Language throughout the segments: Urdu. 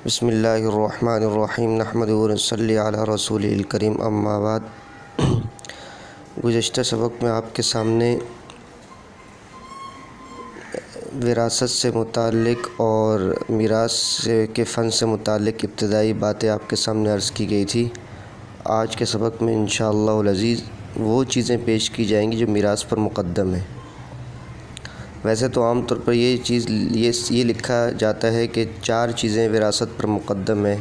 بسم اللہ الرحمن الرحیم نحمدہ و نصلی علی رسول الکریم اما بعد۔ گزشتہ سبق میں آپ کے سامنے وراثت سے متعلق اور میراث کے فن سے متعلق ابتدائی باتیں آپ کے سامنے عرض کی گئی تھی۔ آج کے سبق میں انشاءاللہ العزیز وہ چیزیں پیش کی جائیں گی جو میراث پر مقدم ہیں۔ ویسے تو عام طور پر یہ لکھا جاتا ہے کہ 4 چیزیں وراثت پر مقدم ہیں،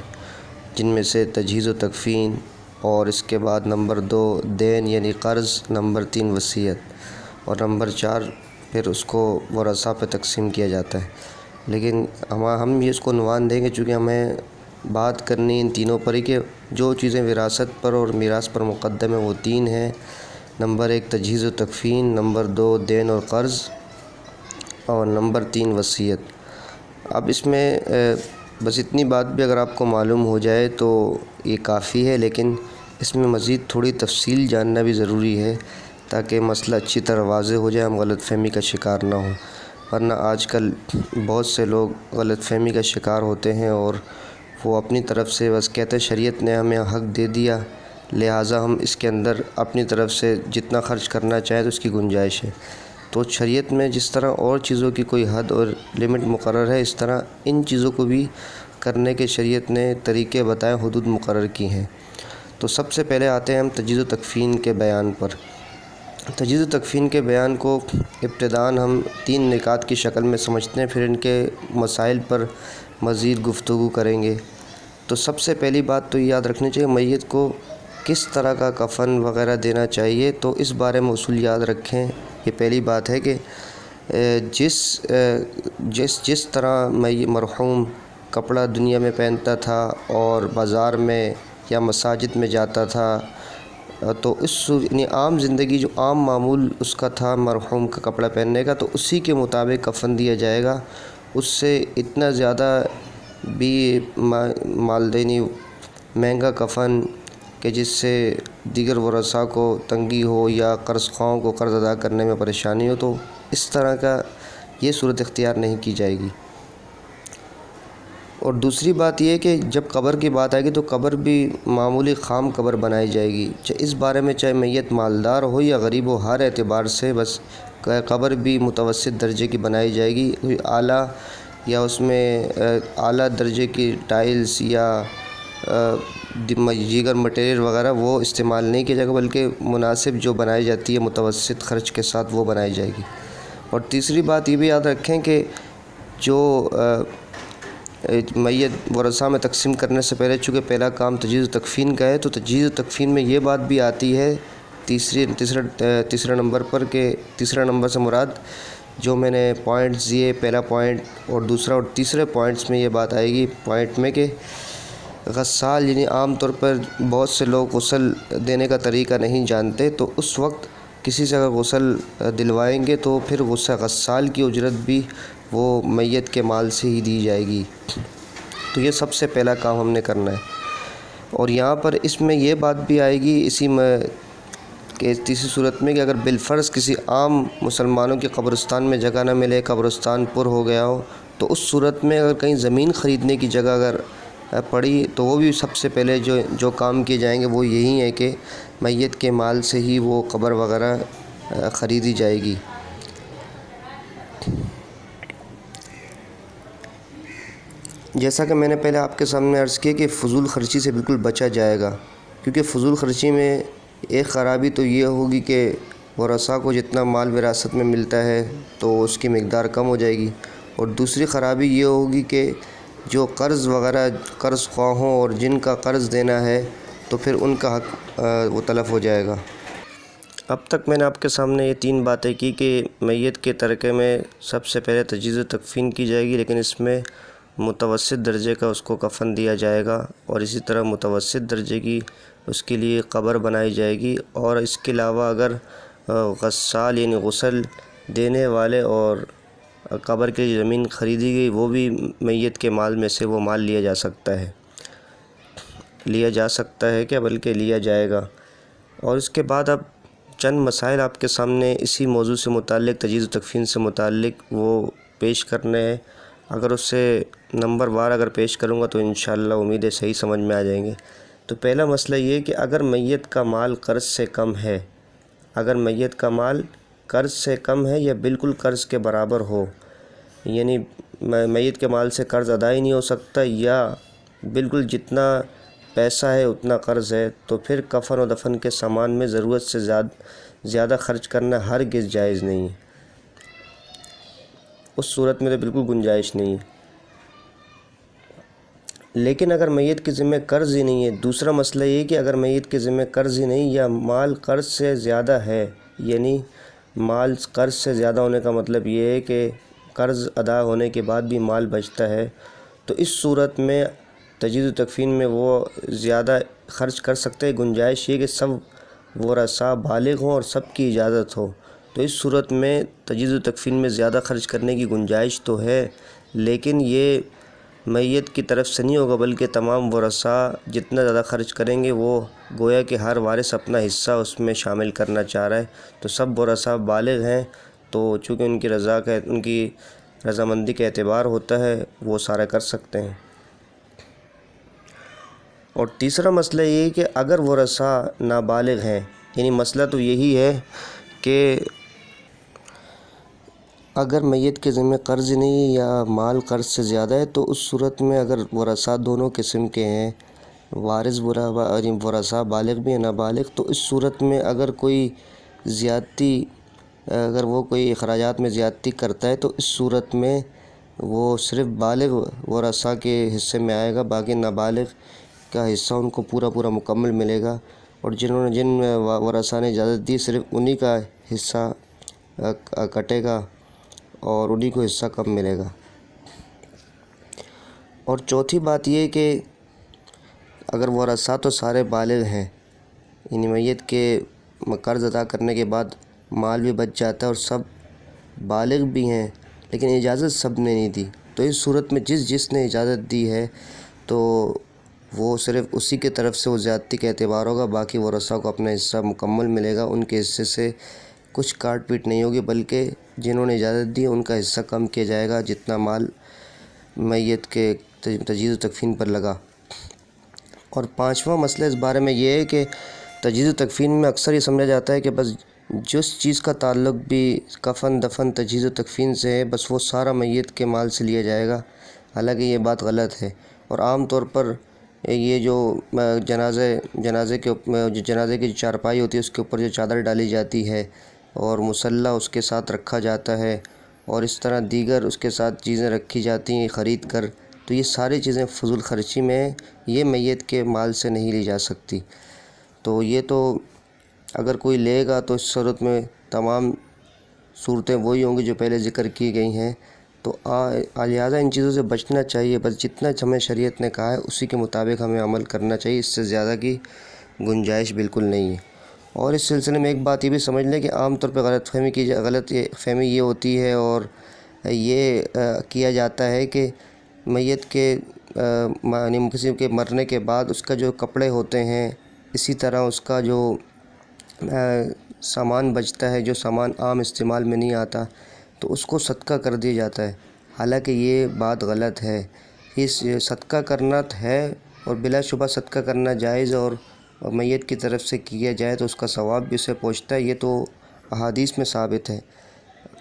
جن میں سے تجہیز و تکفین، اور اس کے بعد نمبر 2 دین یعنی قرض، نمبر 3 وصیت، اور نمبر 4 پھر اس کو ورثاء پہ تقسیم کیا جاتا ہے۔ لیکن ہم اس کو عنوان دیں گے چونکہ ہمیں بات کرنی ان تینوں پر ہی کہ جو چیزیں وراثت پر اور میراث پر مقدم ہیں وہ 3 ہیں۔ نمبر 1 تجہیز و تکفین، نمبر 2 دین اور قرض، اور نمبر 3 وصیت۔ اب اس میں بس اتنی بات بھی اگر آپ کو معلوم ہو جائے تو یہ کافی ہے، لیکن اس میں مزید تھوڑی تفصیل جاننا بھی ضروری ہے تاکہ مسئلہ اچھی طرح واضح ہو جائے، ہم غلط فہمی کا شکار نہ ہوں۔ ورنہ آج کل بہت سے لوگ غلط فہمی کا شکار ہوتے ہیں اور وہ اپنی طرف سے بس کہتے ہیں شریعت نے ہمیں حق دے دیا، لہٰذا ہم اس کے اندر اپنی طرف سے جتنا خرچ کرنا چاہیں تو اس کی گنجائش ہے۔ تو شریعت میں جس طرح اور چیزوں کی کوئی حد اور لمٹ مقرر ہے، اس طرح ان چیزوں کو بھی کرنے کے شریعت نے طریقے بتائے، حدود مقرر کی ہیں۔ تو سب سے پہلے آتے ہیں ہم تجہیز و تکفین کے بیان پر۔ تجہیز و تکفین کے بیان کو ابتداً ہم 3 نکات کی شکل میں سمجھتے ہیں، پھر ان کے مسائل پر مزید گفتگو کریں گے۔ تو سب سے پہلی بات تو یاد رکھنی چاہیے میت کو کس طرح کا کفن وغیرہ دینا چاہیے، تو اس بارے میں اصول یاد رکھیں۔ یہ پہلی بات ہے کہ جس طرح مرحوم کپڑا دنیا میں پہنتا تھا اور بازار میں یا مساجد میں جاتا تھا، تو یعنی عام زندگی جو عام معمول اس کا تھا مرحوم کا کپڑا پہننے کا، تو اسی کے مطابق کفن دیا جائے گا۔ اس سے اتنا زیادہ بھی مالدینی مہنگا کفن کہ جس سے دیگر ورثاء کو تنگی ہو یا قرض خواہوں کو قرض ادا کرنے میں پریشانی ہو، تو اس طرح کا یہ صورت اختیار نہیں کی جائے گی۔ اور دوسری بات یہ ہے کہ جب قبر کی بات آئے گی تو قبر بھی معمولی خام قبر بنائی جائے گی۔ اس بارے میں چاہے میت مالدار ہو یا غریب ہو، ہر اعتبار سے بس قبر بھی متوسط درجے کی بنائی جائے گی۔ اعلیٰ یا اس میں اعلیٰ درجے کی ٹائلز یا دیگر مٹیریل وغیرہ وہ استعمال نہیں کیا جائے گا، بلکہ مناسب جو بنائی جاتی ہے متوسط خرچ کے ساتھ وہ بنائی جائے گی۔ اور تیسری بات یہ بھی یاد رکھیں کہ جو میت ورثاء میں تقسیم کرنے سے پہلے چونکہ پہلا کام تجہیز و تکفین کا ہے، تو تجہیز و تکفین میں یہ بات بھی آتی ہے تیسرے نمبر پر کہ تیسرا نمبر سے مراد جو میں نے پوائنٹس دیے، پہلا پوائنٹ اور دوسرا اور تیسرے پوائنٹس میں یہ بات آئے گی پوائنٹ میں کہ غسال، یعنی عام طور پر بہت سے لوگ غسل دینے کا طریقہ نہیں جانتے، تو اس وقت کسی سے اگر غسل دلوائیں گے تو پھر غسال کی اجرت بھی وہ میت کے مال سے ہی دی جائے گی۔ تو یہ سب سے پہلا کام ہم نے کرنا ہے۔ اور یہاں پر اس میں یہ بات بھی آئے گی اسی میں کہ تیسری صورت میں کہ اگر بالفرض کسی عام مسلمانوں کے قبرستان میں جگہ نہ ملے، قبرستان پر ہو گیا ہو، تو اس صورت میں اگر کہیں زمین خریدنے کی جگہ اگر پڑی تو وہ بھی سب سے پہلے جو کام کیے جائیں گے وہ یہی ہے کہ میت کے مال سے ہی وہ قبر وغیرہ خریدی جائے گی۔ جیسا کہ میں نے پہلے آپ کے سامنے عرض کیا کہ فضول خرچی سے بالکل بچا جائے گا، کیونکہ فضول خرچی میں ایک خرابی تو یہ ہوگی کہ ورثاء کو جتنا مال وراثت میں ملتا ہے تو اس کی مقدار کم ہو جائے گی، اور دوسری خرابی یہ ہوگی کہ جو قرض وغیرہ قرض خواہوں اور جن کا قرض دینا ہے تو پھر ان کا حق وہ تلف ہو جائے گا۔ اب تک میں نے آپ کے سامنے یہ 3 باتیں کی کہ میت کے ترکے میں سب سے پہلے تجہیز و تکفین کی جائے گی، لیکن اس میں متوسط درجے کا اس کو کفن دیا جائے گا، اور اسی طرح متوسط درجے کی اس کے لیے قبر بنائی جائے گی۔ اور اس کے علاوہ اگر غسال یعنی غسل دینے والے اور قبر کے لیے زمین خریدی گئی، وہ بھی میت کے مال میں سے وہ مال لیا جا سکتا ہے کہ بلکہ لیا جائے گا۔ اور اس کے بعد اب چند مسائل آپ کے سامنے اسی موضوع سے متعلق تجہیز و تکفین سے متعلق وہ پیش کرنے ہیں۔ اگر اس سے نمبر وار اگر پیش کروں گا تو انشاءاللہ امید ہے صحیح سمجھ میں آ جائیں گے۔ تو پہلا مسئلہ یہ کہ اگر میت کا مال قرض سے کم ہے، اگر میت کا مال قرض سے کم ہے یا بالکل قرض کے برابر ہو، یعنی میت کے مال سے قرض ادا ہی نہیں ہو سکتا یا بالکل جتنا پیسہ ہے اتنا قرض ہے، تو پھر کفن و دفن کے سامان میں ضرورت سے زیادہ خرچ کرنا ہرگز جائز نہیں ہے۔ اس صورت میں تو بالکل گنجائش نہیں ہے۔ لیکن اگر میت کے ذمہ قرض ہی نہیں ہے، دوسرا مسئلہ یہ کہ اگر میت کے ذمہ قرض ہی نہیں یا مال قرض سے زیادہ ہے، یعنی مال قرض سے زیادہ ہونے کا مطلب یہ ہے کہ قرض ادا ہونے کے بعد بھی مال بچتا ہے، تو اس صورت میں تجہیز و تکفین میں وہ زیادہ خرچ کر سکتے ہیں۔ گنجائش یہ کہ سب ورثاء بالغ ہوں اور سب کی اجازت ہو، تو اس صورت میں تجہیز و تکفین میں زیادہ خرچ کرنے کی گنجائش تو ہے، لیکن یہ میت کی طرف سے نہیں ہوگا، بلکہ تمام ورثاء جتنا زیادہ خرچ کریں گے وہ گویا کہ ہر وارث اپنا حصہ اس میں شامل کرنا چاہ رہا ہے، تو سب ورثاء بالغ ہیں، تو چونکہ ان کی رضامندی کا اعتبار ہوتا ہے، وہ سارا کر سکتے ہیں۔ اور تیسرا مسئلہ یہ ہے کہ اگر ورثاء نابالغ ہیں، یعنی مسئلہ تو یہی ہے کہ اگر میت کے ذمہ قرض نہیں یا مال قرض سے زیادہ ہے، تو اس صورت میں اگر ورثاء دونوں قسم کے ہیں، وارث ورثاء بالغ بھی ہیں نابالغ، تو اس صورت میں اگر کوئی زیادتی اگر وہ کوئی اخراجات میں زیادتی کرتا ہے تو اس صورت میں وہ صرف بالغ ورثاء کے حصے میں آئے گا، باقی نابالغ کا حصہ ان کو پورا مکمل ملے گا، اور جن ورثاء نے اجازت دی صرف انہی کا حصہ کٹے گا اور انہی کو حصہ کم ملے گا۔ اور چوتھی بات یہ کہ اگر ورثاء تو سارے بالغ ہیں، یعنی میت کے قرض ادا کرنے کے بعد مال بھی بچ جاتا ہے اور سب بالغ بھی ہیں، لیکن اجازت سب نے نہیں دی، تو اس صورت میں جس نے اجازت دی ہے تو وہ صرف اسی کے طرف سے وہ زیادتی کا اعتبار ہوگا، باقی ورثاء کو اپنا حصہ مکمل ملے گا، ان کے حصے سے کچھ کاٹ پیٹ نہیں ہوگی، بلکہ جنہوں نے اجازت دی ان کا حصہ کم کیا جائے گا جتنا مال میت کے تجہیز و تکفین پر لگا۔ اور پانچواں مسئلہ اس بارے میں یہ ہے کہ تجہیز و تکفین میں اکثر یہ سمجھا جاتا ہے کہ بس جس چیز کا تعلق بھی کفن دفن تجہیز و تکفین سے ہے بس وہ سارا میت کے مال سے لیا جائے گا، حالانکہ یہ بات غلط ہے۔ اور عام طور پر یہ جو جنازے کی چارپائی ہوتی ہے اس کے اوپر جو چادر ڈالی جاتی ہے اور مصلی اس کے ساتھ رکھا جاتا ہے، اور اس طرح دیگر اس کے ساتھ چیزیں رکھی جاتی ہیں خرید کر، تو یہ ساری چیزیں فضول خرچی میں یہ میت کے مال سے نہیں لی جا سکتی۔ تو یہ تو اگر کوئی لے گا تو اس صورت میں تمام صورتیں وہی ہوں گی جو پہلے ذکر کی گئی ہیں، تو لہٰذا ان چیزوں سے بچنا چاہیے، بس جتنا ہمیں شریعت نے کہا ہے اسی کے مطابق ہمیں عمل کرنا چاہیے، اس سے زیادہ کی گنجائش بالکل نہیں ہے۔ اور اس سلسلے میں ایک بات یہ بھی سمجھ لیں کہ عام طور پہ غلط فہمی یہ ہوتی ہے اور یہ کیا جاتا ہے کہ میت کے یعنی کسی کے مرنے کے بعد اس کا جو کپڑے ہوتے ہیں، اسی طرح اس کا جو سامان بچتا ہے، جو سامان عام استعمال میں نہیں آتا، تو اس کو صدقہ کر دیا جاتا ہے، حالانکہ یہ بات غلط ہے۔ اس صدقہ کرنا ہے اور بلا شبہ صدقہ کرنا جائز، اور میت کی طرف سے کیا جائے تو اس کا ثواب بھی اسے پہنچتا ہے، یہ تو احادیث میں ثابت ہے۔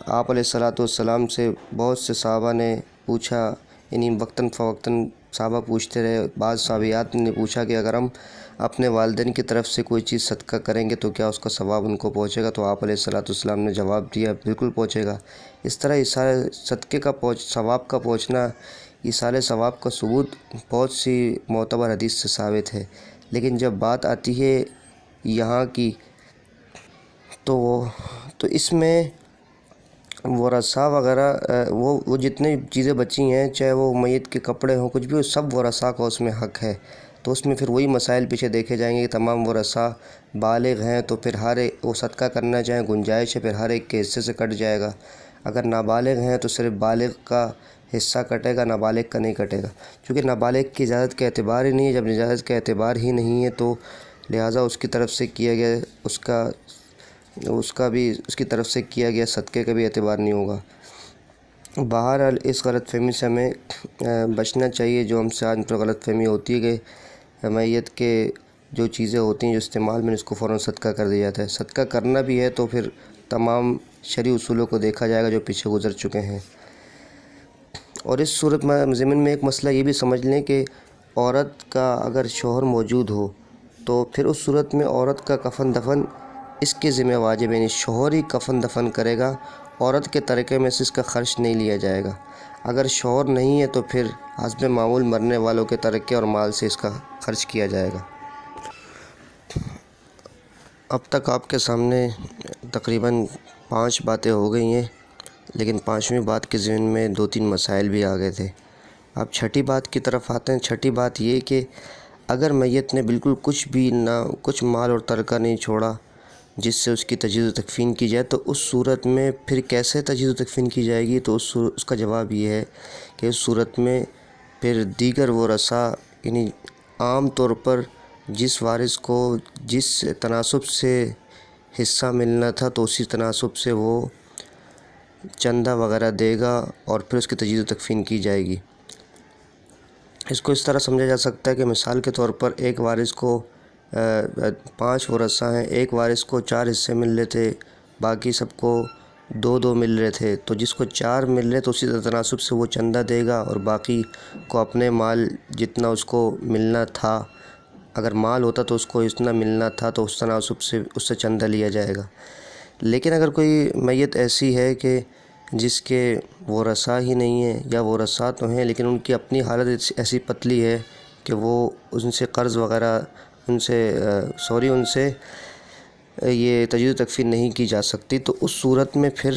آپ علیہ الصلاۃ والسلام سے بہت سے صحابہ نے پوچھا، یعنی وقتاً فوقتاً صحابہ پوچھتے رہے، بعض صحابیات نے پوچھا کہ اگر ہم اپنے والدین کی طرف سے کوئی چیز صدقہ کریں گے تو کیا اس کا ثواب ان کو پہنچے گا؟ تو آپ علیہ الصلاۃ والسلام نے جواب دیا بالکل پہنچے گا۔ اس طرح یہ سارے صدقے کا ثواب کا پہنچنا، یہ سارے ثواب کا ثبوت بہت سی معتبر حدیث سے ثابت ہے، لیکن جب بات آتی ہے یہاں کی تو اس میں ورثاء وغیرہ وہ جتنی چیزیں بچی ہیں، چاہے وہ میت کے کپڑے ہوں کچھ بھی ہو، سب ورثاء کا اس میں حق ہے، تو اس میں پھر وہی مسائل پیچھے دیکھے جائیں گے کہ تمام ورثاء بالغ ہیں تو پھر ہر ایک وہ صدقہ کرنا چاہیں گنجائش ہے، پھر ہر ایک کے حصے سے کٹ جائے گا۔ اگر نابالغ ہیں تو صرف بالغ کا حصہ کٹے گا، نابالغ کا نہیں کٹے گا، کیونکہ نابالغ کی اجازت کا اعتبار ہی نہیں ہے۔ جب اجازت کا اعتبار ہی نہیں ہے تو لہٰذا اس کی طرف سے کیا گیا اس کی طرف سے کیا گیا صدقے کا بھی اعتبار نہیں ہوگا۔ بہرحال اس غلط فہمی سے ہمیں بچنا چاہیے، جو ہم سے آج پر غلط فہمی ہوتی ہے کہ میت کے جو چیزیں ہوتی ہیں جو استعمال میں اس کو فوراً صدقہ کر دیا جاتا ہے۔ صدقہ کرنا بھی ہے تو پھر تمام شرعی اصولوں کو دیکھا جائے گا جو پیچھے گزر چکے ہیں۔ اور اس صورت میں ضمن میں ایک مسئلہ یہ بھی سمجھ لیں کہ عورت کا اگر شوہر موجود ہو تو پھر اس صورت میں عورت کا کفن دفن اس کے ذمہ واجب ہے، یعنی شوہر ہی کفن دفن کرے گا، عورت کے ترکے میں سے اس کا خرچ نہیں لیا جائے گا۔ اگر شوہر نہیں ہے تو پھر حسب معمول مرنے والوں کے ترکے اور مال سے اس کا خرچ کیا جائے گا۔ اب تک آپ کے سامنے تقریباً 5 باتیں ہو گئی ہیں، لیکن 5ویں بات کے ذہن میں 2-3 مسائل بھی آ گئے تھے۔ اب چھٹی بات کی طرف آتے ہیں۔ چھٹی بات یہ کہ اگر میت نے بالکل کچھ مال اور ترکہ نہیں چھوڑا جس سے اس کی تجہیز و تکفین کی جائے، تو اس صورت میں پھر کیسے تجہیز و تکفین کی جائے گی؟ تو اس کا جواب یہ ہے کہ اس صورت میں پھر دیگر ورثاء، یعنی عام طور پر جس وارث کو جس تناسب سے حصہ ملنا تھا تو اسی تناسب سے وہ چندہ وغیرہ دے گا اور پھر اس کی تجہیز و تکفین کی جائے گی۔ اس کو اس طرح سمجھا جا سکتا ہے کہ مثال کے طور پر ایک وارث کو 5 ورثاء ہیں، ایک وارث کو 4 حصے مل رہے تھے، باقی سب کو 2 مل رہے تھے، تو جس کو 4 مل رہے تو اسی تناسب سے وہ چندہ دے گا اور باقی کو اپنے مال جتنا اس کو ملنا تھا، اگر مال ہوتا تو اس کو اتنا ملنا تھا تو اس تناسب سے اس سے چندہ لیا جائے گا۔ لیکن اگر کوئی میت ایسی ہے کہ جس کے ورثاء ہی نہیں ہیں یا ورثاء تو ہیں لیکن ان کی اپنی حالت ایسی پتلی ہے کہ وہ ان سے قرض وغیرہ ان سے یہ تجہیز و تکفین نہیں کی جا سکتی، تو اس صورت میں پھر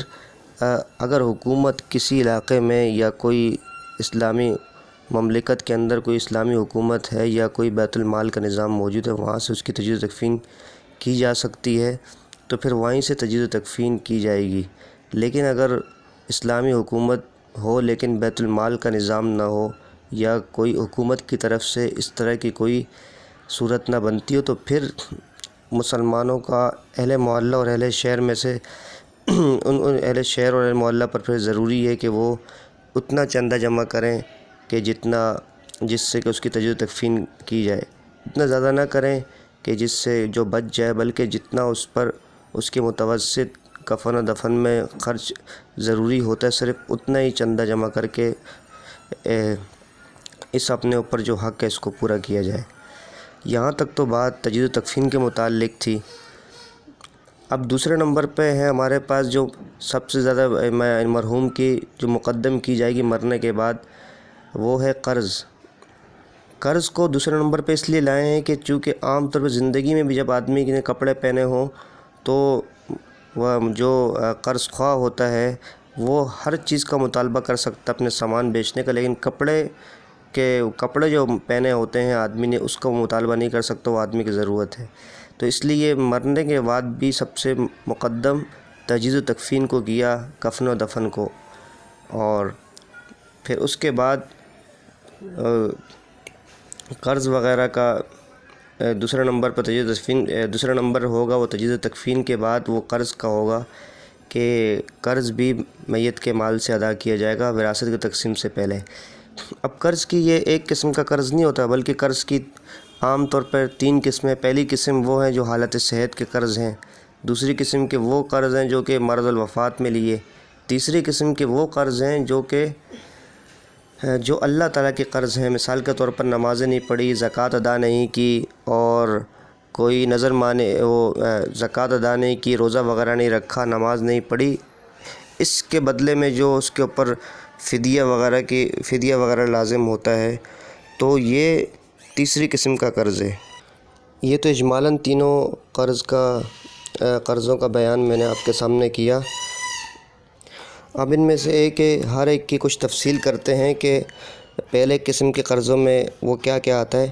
اگر حکومت کسی علاقے میں یا کوئی اسلامی مملکت کے اندر کوئی اسلامی حکومت ہے یا کوئی بیت المال کا نظام موجود ہے، وہاں سے اس کی تجہیز و تکفین کی جا سکتی ہے، تو پھر وہیں سے تجہیز و تکفین کی جائے گی۔ لیکن اگر اسلامی حکومت ہو لیکن بیت المال کا نظام نہ ہو یا کوئی حکومت کی طرف سے اس طرح کی کوئی صورت نہ بنتی ہو، تو پھر مسلمانوں کا اہل محلہ اور اہل شہر میں سے ان اہل شہر اور اہل محلہ پر پھر ضروری ہے کہ وہ اتنا چندہ جمع کریں کہ جس سے کہ اس کی تجہیز و تکفین کی جائے، اتنا زیادہ نہ کریں کہ جس سے جو بچ جائے، بلکہ جتنا اس پر اس کے متوسط کفن و دفن میں خرچ ضروری ہوتا ہے صرف اتنا ہی چندہ جمع کر کے اس اپنے اوپر جو حق ہے اس کو پورا کیا جائے۔ یہاں تک تو بات تجہیز و تکفین کے متعلق تھی۔ اب دوسرے نمبر پہ ہے ہمارے پاس جو سب سے زیادہ مرحوم کی جو مقدم کی جائے گی مرنے کے بعد، وہ ہے قرض۔ قرض کو دوسرے نمبر پہ اس لیے لائے ہیں کہ چونکہ عام طور پہ زندگی میں بھی جب آدمی نے کپڑے پہنے ہوں تو وہ جو قرض خواہ ہوتا ہے وہ ہر چیز کا مطالبہ کر سکتا ہے اپنے سامان بیچنے کا، لیکن کپڑے جو پہنے ہوتے ہیں آدمی نے اس کا وہ مطالبہ نہیں کر سکتا، وہ آدمی کی ضرورت ہے۔ تو اس لیے مرنے کے بعد بھی سب سے مقدم تجہیز و تکفین کو کیا، کفن و دفن کو، اور پھر اس کے بعد قرض وغیرہ کا دوسرے نمبر پر دوسرا نمبر ہوگا وہ تجہیز و تکفین کے بعد وہ قرض کا ہوگا کہ قرض بھی میت کے مال سے ادا کیا جائے گا وراثت کی تقسیم سے پہلے۔ اب قرض کی یہ ایک قسم کا قرض نہیں ہوتا، بلکہ قرض کی عام طور پر 3 قسمیں۔ پہلی قسم وہ ہیں جو حالت صحت کے قرض ہیں، دوسری قسم کے وہ قرض ہیں جو کہ مرض الوفات میں لیے، تیسری قسم کے وہ قرض ہیں جو اللہ تعالیٰ کے قرض ہیں۔ مثال کے طور پر نمازیں نہیں پڑھی، زکوٰۃ ادا نہیں کی، اور کوئی نظر زکوٰۃ ادا نہیں کی، روزہ وغیرہ نہیں رکھا، نماز نہیں پڑھی، اس کے بدلے میں جو اس کے اوپر فدیہ وغیرہ لازم ہوتا ہے، تو یہ تیسری قسم کا قرض ہے۔ یہ تو اجمالاً تینوں قرضوں کا بیان میں نے آپ کے سامنے کیا۔ اب ان میں سے ہر ایک کی کچھ تفصیل کرتے ہیں کہ پہلے قسم کے قرضوں میں وہ کیا کیا آتا ہے۔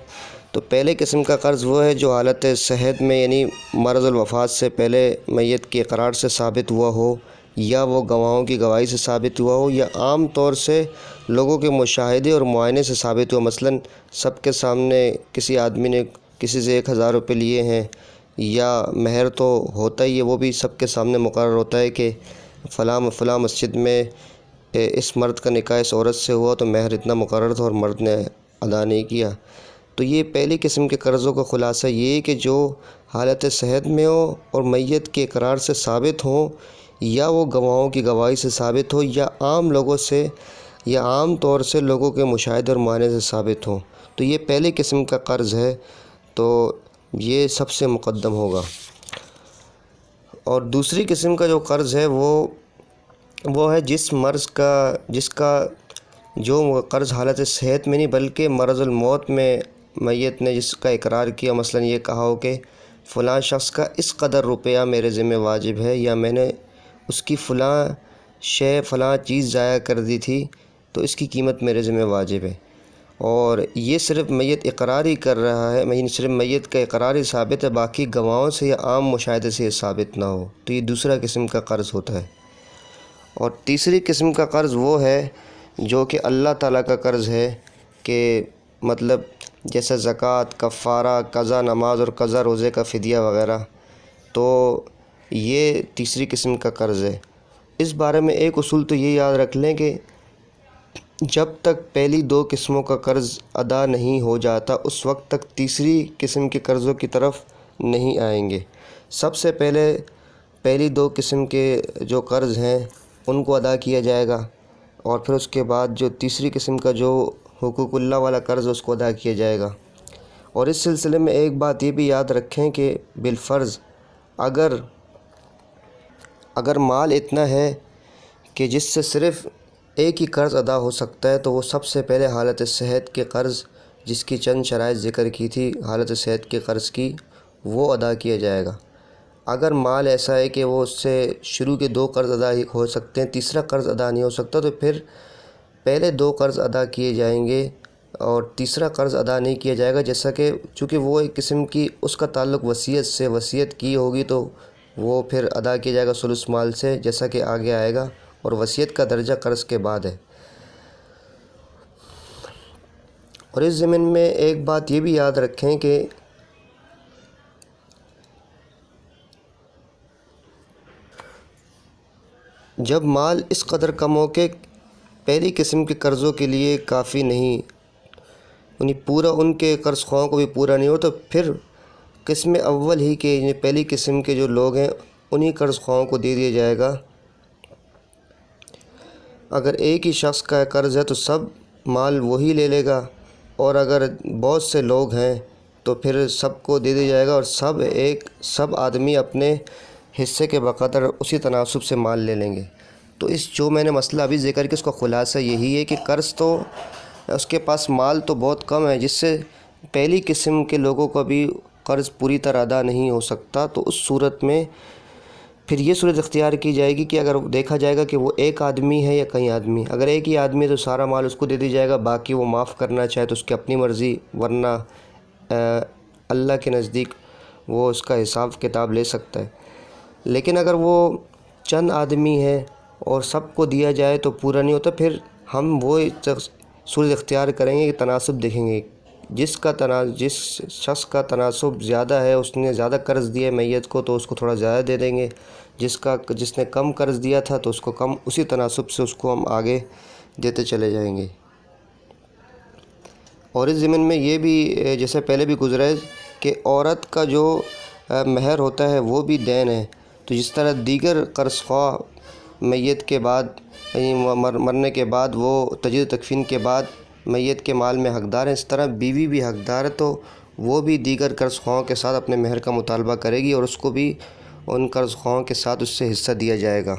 تو پہلے قسم کا قرض وہ ہے جو حالت صحت میں، یعنی مرض الوفات سے پہلے میت کے اقرار سے ثابت ہوا ہو، یا وہ گواہوں کی گواہی سے ثابت ہوا ہو، یا عام طور سے لوگوں کے مشاہدے اور معائنے سے ثابت ہوا۔ مثلاً سب کے سامنے کسی آدمی نے کسی سے 1000 روپے لیے ہیں، یا مہر تو ہوتا ہی ہے، وہ بھی سب کے سامنے مقرر ہوتا ہے کہ فلاں مسجد میں اس مرد کا نکاح اس عورت سے ہوا تو مہر اتنا مقرر تھا اور مرد نے ادا نہیں کیا۔ تو یہ پہلی قسم کے قرضوں کا خلاصہ یہ ہے کہ جو حالت صحت میں ہو اور میت کے اقرار سے ثابت ہوں، یا وہ گواہوں کی گواہی سے ثابت ہو، یا عام لوگوں سے یا عام طور سے لوگوں کے مشاہدے اور معائنے سے ثابت ہوں، تو یہ پہلی قسم کا قرض ہے، تو یہ سب سے مقدم ہوگا۔ اور دوسری قسم کا جو قرض ہے وہ ہے جس کا جو قرض حالت صحت میں نہیں بلکہ مرض الموت میں میت نے جس کا اقرار کیا، مثلا یہ کہا ہو کہ فلاں شخص کا اس قدر روپیہ میرے ذمہ واجب ہے، یا میں نے اس کی فلاں چیز ضائع کر دی تھی تو اس کی قیمت میرے ذمہ واجب ہے، اور یہ صرف میت اقرار ہی کر رہا ہے، صرف میت کا اقرار ہی ثابت ہے، باقی گواہوں سے یا عام مشاہدے سے یہ ثابت نہ ہو، تو یہ دوسرا قسم کا قرض ہوتا ہے۔ اور تیسری قسم کا قرض وہ ہے جو کہ اللہ تعالیٰ کا قرض ہے، کہ مطلب جیسے زکوٰۃ، کفارہ، قضا نماز اور قضا روزے کا فدیہ وغیرہ، تو یہ تیسری قسم کا قرض ہے۔ اس بارے میں ایک اصول تو یہ یاد رکھ لیں کہ جب تک پہلی دو قسموں کا قرض ادا نہیں ہو جاتا اس وقت تک تیسری قسم کے قرضوں کی طرف نہیں آئیں گے۔ سب سے پہلی دو قسم کے جو قرض ہیں ان کو ادا کیا جائے گا، اور پھر اس کے بعد جو تیسری قسم کا جو حقوق اللہ والا قرض ہے اس کو ادا کیا جائے گا۔ اور اس سلسلے میں ایک بات یہ بھی یاد رکھیں کہ بالفرض اگر مال اتنا ہے کہ جس سے صرف ایک ہی قرض ادا ہو سکتا ہے، تو وہ سب سے پہلے حالت صحت کے قرض، جس کی چند شرائط ذکر کی تھی حالت صحت کے قرض کی، وہ ادا کیا جائے گا۔ اگر مال ایسا ہے کہ وہ اس سے شروع کے دو قرض ادا ہو سکتے ہیں، تیسرا قرض ادا نہیں ہو سکتا، تو پھر پہلے دو قرض ادا کیے جائیں گے اور تیسرا قرض ادا نہیں کیا جائے گا، جیسا کہ چونکہ وہ ایک قسم کی اس کا تعلق وصیت سے، وصیت کی ہوگی تو وہ پھر ادا کیا جائے گا ثلث مال سے، جیسا کہ آگے آئے گا، اور وصیت کا درجہ قرض کے بعد ہے۔ اور اس ضمن میں ایک بات یہ بھی یاد رکھیں کہ جب مال اس قدر کم ہو کہ پہلی قسم کے قرضوں کے لیے کافی نہیں، پورا ان کے قرض خواہوں کو بھی پورا نہیں ہو، تو پھر قسم اول ہی کے پہلی قسم کے جو لوگ ہیں انہی قرض خواہوں کو دے دیا جائے گا۔ اگر ایک ہی شخص کا قرض ہے تو سب مال وہی لے لے گا، اور اگر بہت سے لوگ ہیں تو پھر سب کو دے دیا جائے گا، اور سب آدمی اپنے حصے کے بقدر اسی تناسب سے مال لے لیں گے۔ تو جو میں نے مسئلہ ابھی ذکر کیا اس کا خلاصہ یہی ہے کہ قرض تو اس کے پاس مال تو بہت کم ہے، جس سے پہلی قسم کے لوگوں کو بھی قرض پوری طرح ادا نہیں ہو سکتا، تو اس صورت میں پھر یہ صورت اختیار کی جائے گی کہ اگر دیکھا جائے گا کہ وہ ایک آدمی ہے یا کئی آدمی، اگر ایک ہی آدمی ہے تو سارا مال اس کو دے دیا جائے گا، باقی وہ معاف کرنا چاہے تو اس کی اپنی مرضی، ورنہ اللہ کے نزدیک وہ اس کا حساب کتاب لے سکتا ہے۔ لیکن اگر وہ چند آدمی ہے اور سب کو دیا جائے تو پورا نہیں ہوتا، پھر ہم وہ صورت اختیار کریں گے کہ تناسب دیکھیں گے، جس شخص کا تناسب زیادہ ہے، اس نے زیادہ قرض دیا ہے میت کو، تو اس کو تھوڑا زیادہ دے دیں گے، جس نے کم قرض دیا تھا تو اس کو کم، اسی تناسب سے اس کو ہم آگے دیتے چلے جائیں گے۔ اور اس ضمن میں یہ بھی جیسے پہلے بھی گزرا ہے کہ عورت کا جو مہر ہوتا ہے وہ بھی دین ہے، تو جس طرح دیگر قرض خواہ میت کے بعد مرنے کے بعد وہ تجدید تکفین کے بعد میت کے مال میں حقدار ہیں، اس طرح بیوی بھی حقدار ہے، تو وہ بھی دیگر قرض خواہوں کے ساتھ اپنے مہر کا مطالبہ کرے گی، اور اس کو بھی ان قرض خواہوں کے ساتھ اس سے حصہ دیا جائے گا۔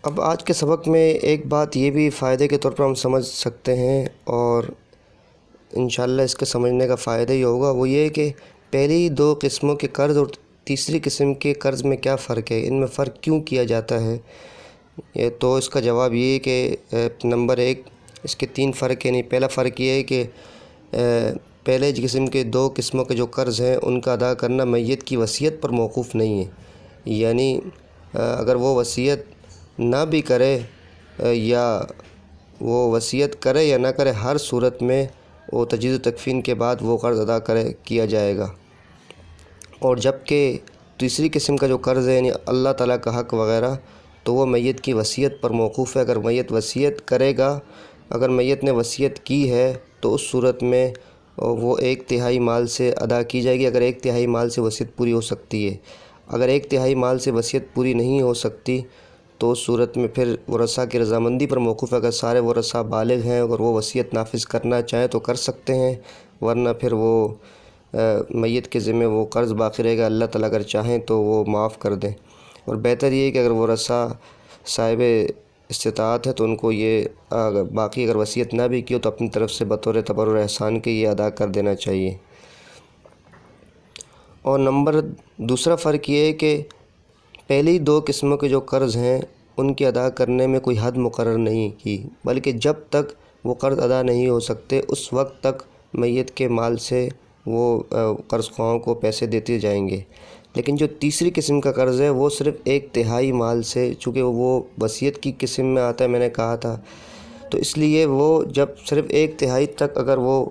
اب آج کے سبق میں ایک بات یہ بھی فائدے کے طور پر ہم سمجھ سکتے ہیں، اور انشاءاللہ اس کے سمجھنے کا فائدہ ہی ہوگا، وہ یہ کہ پہلی دو قسموں کے قرض اور تیسری قسم کے قرض میں کیا فرق ہے، ان میں فرق کیوں کیا جاتا ہے۔ تو اس کا جواب یہ ہے کہ نمبر ایک، اس کے تین فرق ہیں۔ پہلا فرق یہ ہے کہ پہلے قسم کے دو قسموں کے جو قرض ہیں ان کا ادا کرنا میت کی وصیت پر موقوف نہیں ہے، یعنی اگر وہ وصیت نہ بھی کرے یا وہ وصیت کرے یا نہ کرے، ہر صورت میں وہ تجدید تکفین کے بعد وہ قرض ادا کیا جائے گا۔ اور جبکہ تیسری قسم کا جو قرض ہے یعنی اللہ تعالیٰ کا حق وغیرہ، تو وہ میت کی وصیت پر موقوف ہے۔ اگر میت وصیت کرے گا، اگر میت نے وصیت کی ہے تو اس صورت میں وہ 1/3 مال سے ادا کی جائے گی۔ اگر 1/3 مال سے وصیت پوری ہو سکتی ہے، اگر 1/3 مال سے وصیت پوری نہیں ہو سکتی تو اس صورت میں پھر ورثاء کی رضامندی پر موقوف ہے۔ اگر سارے ورثاء بالغ ہیں، اگر وہ وصیت نافذ کرنا چاہیں تو کر سکتے ہیں، ورنہ پھر وہ میت کے ذمہ وہ قرض باقی رہے گا۔ اللہ تعالیٰ اگر چاہیں تو وہ معاف کر دیں، اور بہتر یہ ہے کہ اگر ورثاء صاحب استطاعت ہے تو ان کو یہ باقی اگر وصیت نہ بھی کی ہو تو اپنی طرف سے بطور تبرع احسان کے یہ ادا کر دینا چاہیے۔ اور دوسرا فرق یہ ہے کہ پہلی 2 قسموں کے جو قرض ہیں ان کے ادا کرنے میں کوئی حد مقرر نہیں کی، بلکہ جب تک وہ قرض ادا نہیں ہو سکتے اس وقت تک میت کے مال سے وہ قرض خواہوں کو پیسے دیتے جائیں گے۔ لیکن جو تیسری قسم کا قرض ہے وہ صرف 1/3 مال سے، چونکہ وہ وصیت کی قسم میں آتا ہے میں نے کہا تھا، تو اس لیے وہ جب صرف 1/3 تک اگر وہ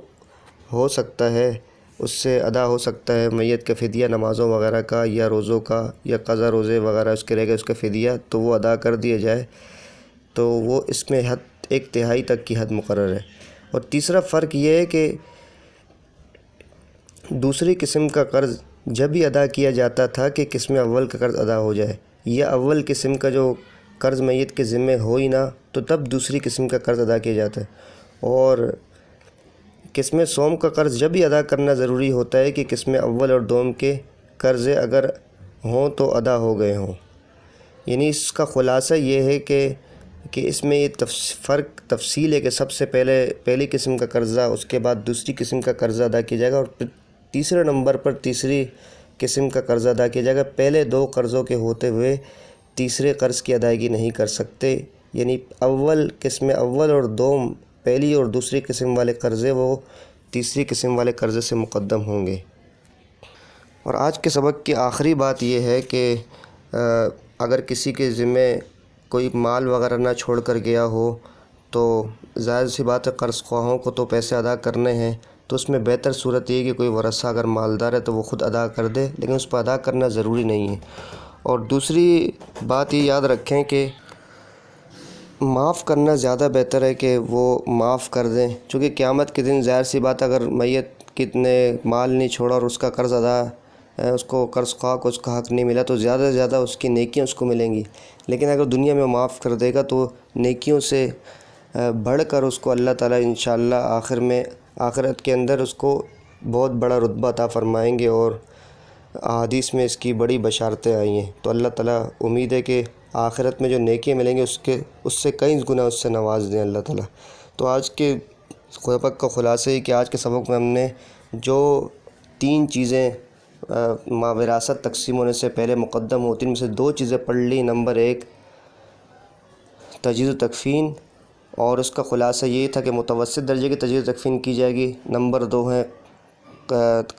ہو سکتا ہے، اس سے ادا ہو سکتا ہے میت کا فدیہ نمازوں وغیرہ کا یا روزوں کا یا قضا روزے وغیرہ اس کے رہ گئے اس کا فدیہ، تو وہ ادا کر دیا جائے، تو وہ اس میں حد 1/3 تک کی حد مقرر ہے۔ اور تیسرا فرق یہ ہے کہ دوسری قسم کا قرض جب ہی ادا کیا جاتا تھا کہ قسم اول کا قرض ادا ہو جائے، یا اول قسم کا جو قرض میت کے ذمہ ہو ہی نہ تو تب دوسری قسم کا قرض ادا کیا جاتا ہے۔ اور قسم سوم کا قرض جب ہی ادا کرنا ضروری ہوتا ہے کہ قسم اول اور دوم کے قرض اگر ہوں تو ادا ہو گئے ہوں۔ یعنی اس کا خلاصہ یہ ہے کہ اس میں یہ فرق تفصیل ہے کہ سب سے پہلی قسم کا قرضہ، اس کے بعد دوسری قسم کا قرضہ ادا کیا جائے گا، اور پھر تیسرے نمبر پر تیسری قسم کا قرضہ ادا کیا جائے گا۔ پہلے 2 قرضوں کے ہوتے ہوئے تیسرے قرض کی ادائیگی نہیں کر سکتے، یعنی قسم اول اور دوم پہلی اور دوسری قسم والے قرضے وہ تیسری قسم والے قرضے سے مقدم ہوں گے۔ اور آج کے سبق کی آخری بات یہ ہے کہ اگر کسی کے ذمہ کوئی مال وغیرہ نہ چھوڑ کر گیا ہو تو ظاہر سی بات ہے قرض خواہوں کو تو پیسے ادا کرنے ہیں، تو اس میں بہتر صورت یہ ہے کہ کوئی ورثہ اگر مالدار ہے تو وہ خود ادا کر دے، لیکن اس پر ادا کرنا ضروری نہیں ہے۔ اور دوسری بات یہ یاد رکھیں کہ معاف کرنا زیادہ بہتر ہے کہ وہ معاف کر دیں، چونکہ قیامت کے دن ظاہر سی بات اگر میت کتنے مال نہیں چھوڑا اور اس کا قرض ادا اس کو قرض خواہ کو اس کا حق نہیں ملا تو زیادہ سے زیادہ اس کی نیکیاں اس کو ملیں گی، لیکن اگر دنیا میں معاف کر دے گا تو نیکیوں سے بڑھ کر اس کو اللہ تعالیٰ انشاءاللہ آخرت کے اندر اس کو بہت بڑا رتبہ عطا فرمائیں گے، اور احادیث میں اس کی بڑی بشارتیں آئی ہیں۔ تو اللہ تعالیٰ امید ہے کہ آخرت میں جو نیکیاں ملیں گے اس سے کئی گنا اس سے نواز دیں اللہ تعالیٰ۔ تو آج کے سبق کا خلاصہ ہے کہ آج کے سبق میں ہم نے جو 3 چیزیں وراثت تقسیم ہونے سے پہلے مقدم ہوتی ہیں ان میں سے 2 چیزیں پڑھ لی۔ نمبر 1 تجہیز و تکفین، اور اس کا خلاصہ یہ تھا کہ متوسط درجے کی تجہیز و تکفین کی جائے گی۔ نمبر 2 ہے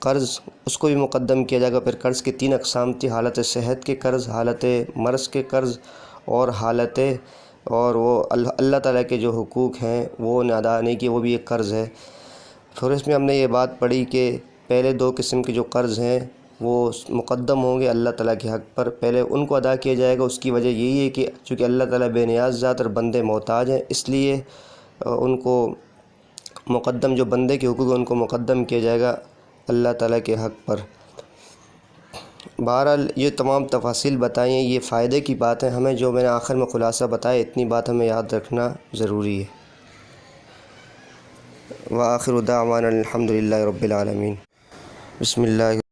قرض، اس کو بھی مقدم کیا جائے گا۔ پھر قرض کی 3 اقسام تھی، حالت صحت کے قرض، حالت مرض کے قرض، اور وہ اللہ تعالیٰ کے جو حقوق ہیں وہ ادا نہیں کیے، وہ بھی ایک قرض ہے۔ پھر اس میں ہم نے یہ بات پڑھی کہ پہلے 2 قسم کے جو قرض ہیں وہ مقدم ہوں گے اللہ تعالیٰ کے حق پر، پہلے ان کو ادا کیا جائے گا۔ اس کی وجہ یہی ہے کہ چونکہ اللہ تعالیٰ بے نیاز ذات اور بندے محتاج ہیں، اس لیے ان کو مقدم جو بندے کے حقوق ہیں ان کو مقدم کیا جائے گا اللہ تعالیٰ کے حق پر۔ بہرحال یہ تمام تفاصیل بتائیں، یہ فائدے کی بات ہے، ہمیں جو میں نے آخر میں خلاصہ بتایا اتنی بات ہمیں یاد رکھنا ضروری ہے۔ وآخر دعوانا الحمدللہ رب العالمین۔ بسم اللہ